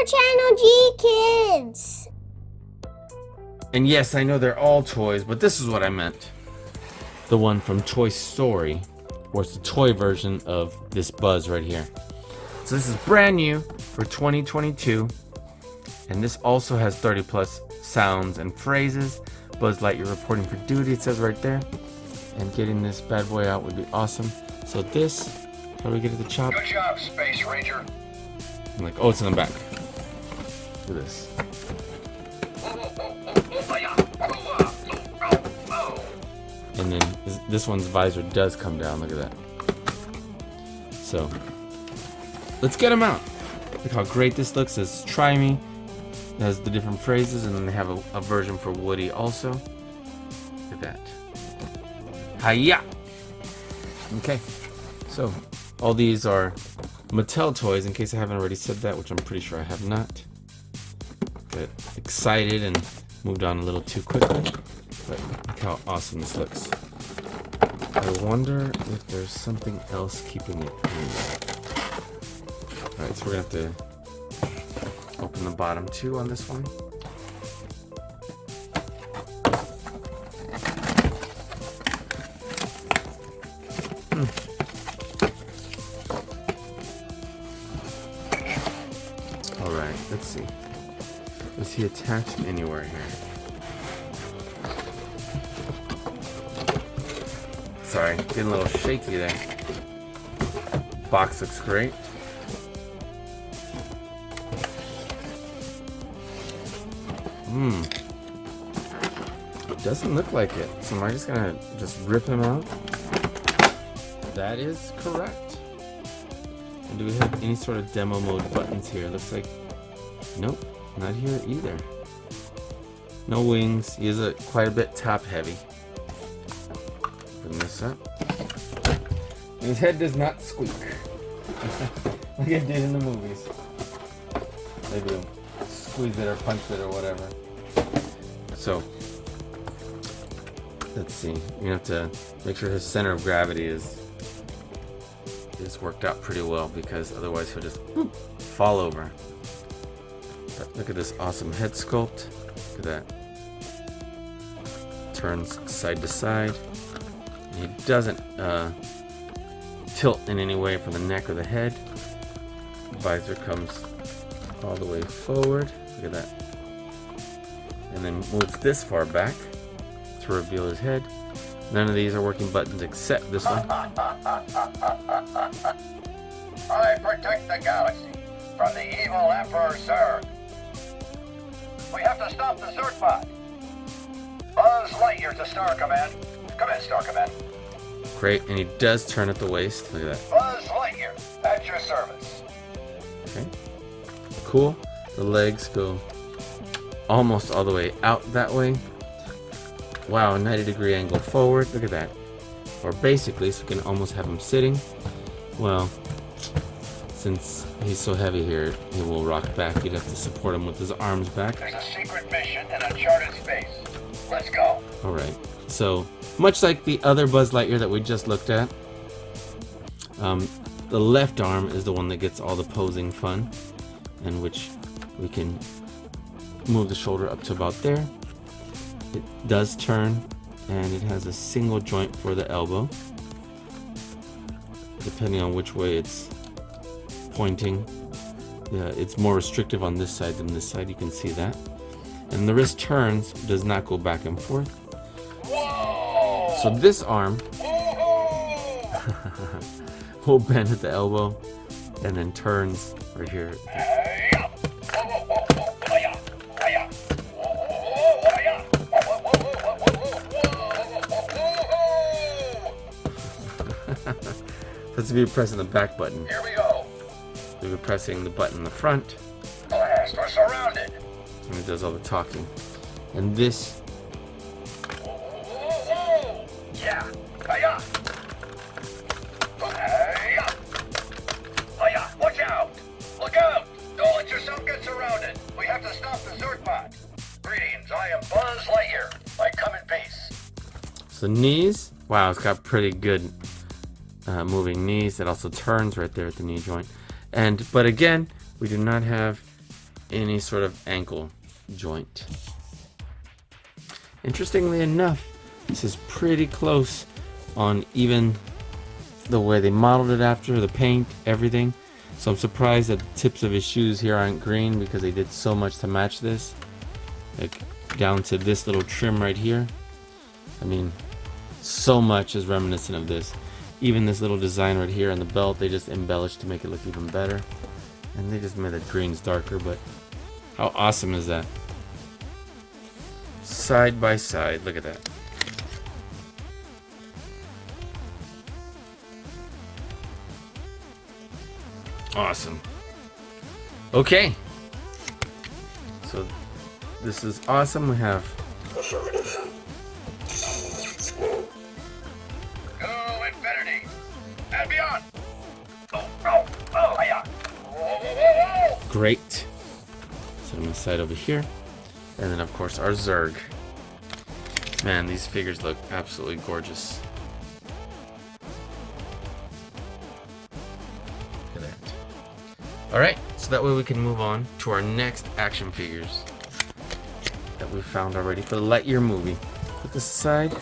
channel, G Kids. And yes, I know they're all toys, but this is what I meant. The one from Toy Story, or it's the toy version of this Buzz right here. So this is brand new for 2022, and this also has 30 plus sounds and phrases. Buzz Lightyear reporting for duty, it says right there. And getting this bad boy out would be awesome. So this, how do we get it to chop? Good job, Space Ranger. I'm like, oh, it's in the back. Look at this. And then this one's visor does come down. Look at that. So let's get them out. Look how great this looks. It says try me. It has the different phrases, and then they have a version for Woody also. Look at that. Hiya! Okay, so all these are Mattel toys, in case I haven't already said that, which I'm pretty sure I have not. Got excited and moved on a little too quickly, but look how awesome this looks. I wonder if there's something else keeping it in. Alright, so we're gonna have to open the bottom too on this one. Alright, let's see. Is he attached anywhere here? Sorry, getting a little shaky there. Box looks great. It doesn't look like it. So am I just gonna rip him out? That is correct. And do we have any sort of demo mode buttons here? Looks like, nope, not here either. No wings. He is quite a bit top heavy. Open this up. And his head does not squeak. Like it did in the movies. Maybe squeeze it or punch it or whatever. So, let's see. You have to make sure his center of gravity is worked out pretty well, because otherwise he'll just fall over. But look at this awesome head sculpt. Look at that. Turns side to side. And he doesn't tilt in any way from the neck or the head. The visor comes all the way forward. Look at that. And then moves this far back to reveal his head. None of these are working buttons except this one. I protect the galaxy from the evil Emperor Zurg. We have to stop the Zurg-bot. Buzz Lightyear to Star Command. Come in, Star Command. Great, and he does turn at the waist. Look at that. Buzz Lightyear, at your service. Okay. Cool. The legs go almost all the way out that way. Wow, 90-degree angle forward. Look at that. Or basically, so you can almost have him sitting. Well, since he's so heavy here, he will rock back. You'd have to support him with his arms back. There's a secret mission in uncharted space. Let's go. Alright, so much like the other Buzz Lightyear that we just looked at, the left arm is the one that gets all the posing fun, in which we can move the shoulder up to about there. It does turn, and it has a single joint for the elbow, depending on which way it's pointing. It's more restrictive on this side than this side, you can see that. And the wrist turns, does not go back and forth. Whoa! So this arm will bend at the elbow and then turns right here. That's if you're pressing the back button. Here we go. If you're pressing the button in the front, Blast, we're surrounded. and it does all the talking. And this, Yeah. Hiya. Hiya. Hiya. Watch out. Look out. Don't let yourself get surrounded. We have to stop the Zurg-bot. Greetings. I am Buzz Lightyear. I come in peace. so knees, wow, it's got pretty good moving knees. It also turns right there at the knee joint. But again, we do not have any sort of ankle joint. Interestingly enough, this is pretty close on even the way they modeled it after, the paint, everything. So I'm surprised that the tips of his shoes here aren't green because they did so much to match this. Like down to this little trim right here. I mean, so much is reminiscent of this. Even this little design right here on the belt, they just embellished to make it look even better. And they just made the greens darker, but how awesome is that? Side by side, look at that. Awesome. Okay. So this is awesome. We have Affirmative. Go infinity and beyond. Oh, yeah. Whoa. great. Set them aside over here. And then of course our Zerg. Man, these figures look absolutely gorgeous. Look at that. Alright, so that way we can move on to our next action figures that we found already for the Lightyear movie. Put this aside.